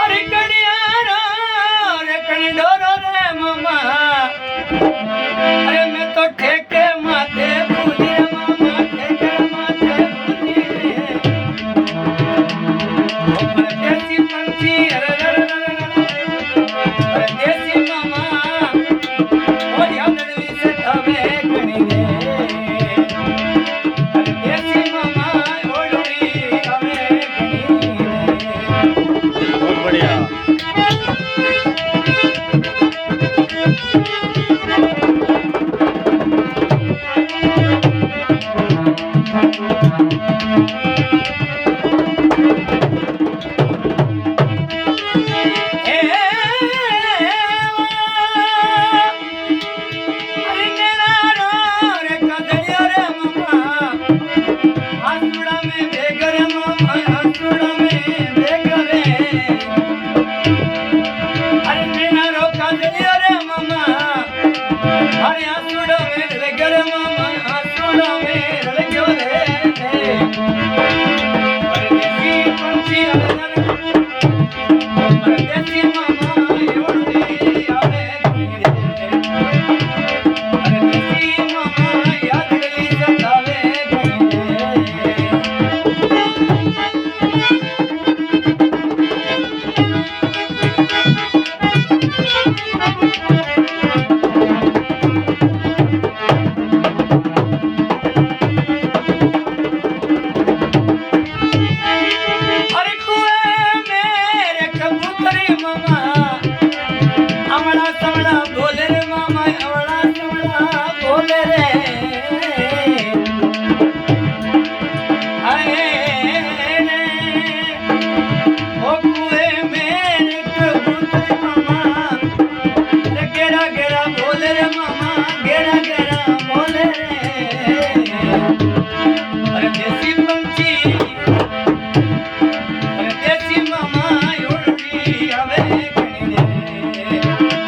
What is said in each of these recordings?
अरे कड़ियारो रे कंडोरो रे मामा अरे मैं तो ठेके माथे भूली मामा ठेके माथे भूली परदेसी पंछी अरे परदेसी मामा ओ यादड़ी से थवे कणी रे परदेसी मामा ओड़ी थवे कणी रे बहुत बढ़िया।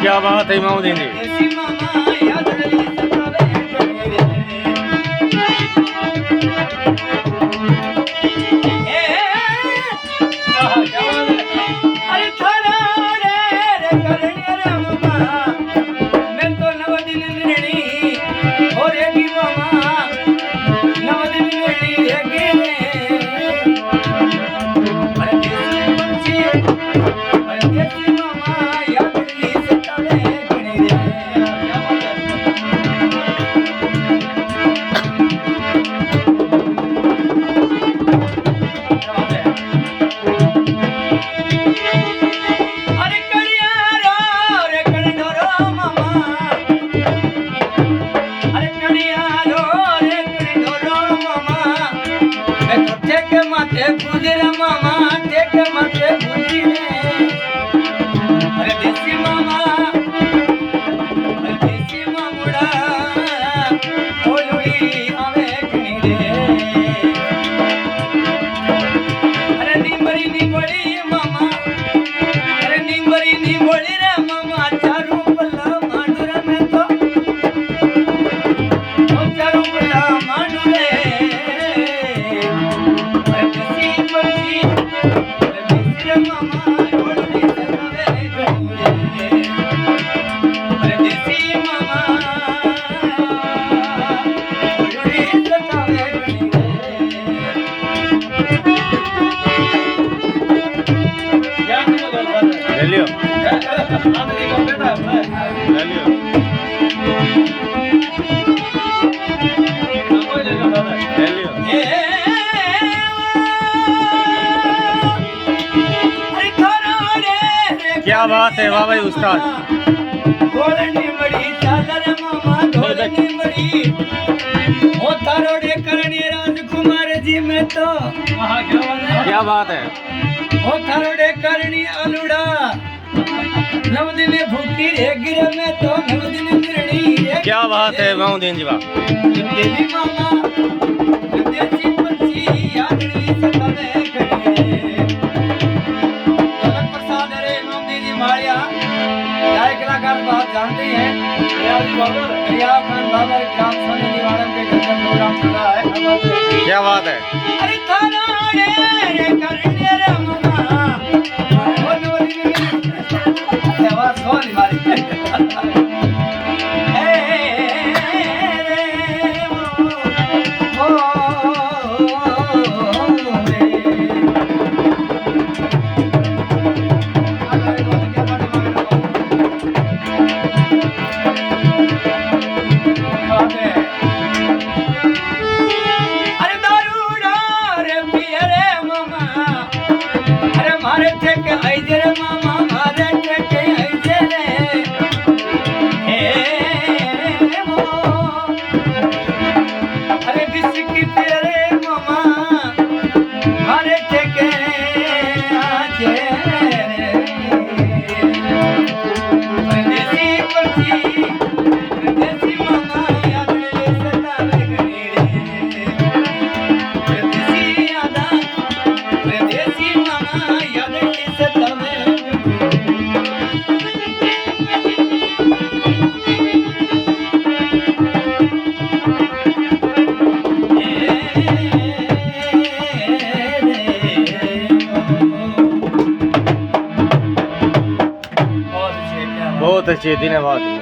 क्या बात है माऊदी जी। क्या बात है, वाह भाई उस्ताद। गोलनी बड़ी चादर मामा गोलनी बड़ी ओ तारोड़े करनी राजकुमार जी में तो क्या बात है। ओ थारोड़े करनी अलुड़ा नव दिन भूखी रे गिर में तो नव दिन निर्णी रे क्या बात है माऊदीन जी वाह देवी मामा देसी पंछी यादनी सतवे खड़ी कनक प्रसाद रे मामदी जी माड़िया गायक कलाकार बहुत जानते हैं रिया खान बाबर ग्राम सोने निवारण के घर का प्रोग्राम चल रहा है क्या बात है अरे थानाड़े रे करने रे मामा ओ नवली आवाज कौन मारी अरे दारूड़ा रे पिए रे मामा अरे मारे ठेके आइजे रे मामा मारे ठेके आइजे रे हे मो अरे बिस्की पिए रे मामा मारे ठेके आइजे रे परदेसी पंछी परदेसी मामा याद ले सतावे घड़ी रे परदेसी यादा परदेसी मामा याद ले सतावे बहुत अच्छे क्या बहुत अच्छी है धन्यवाद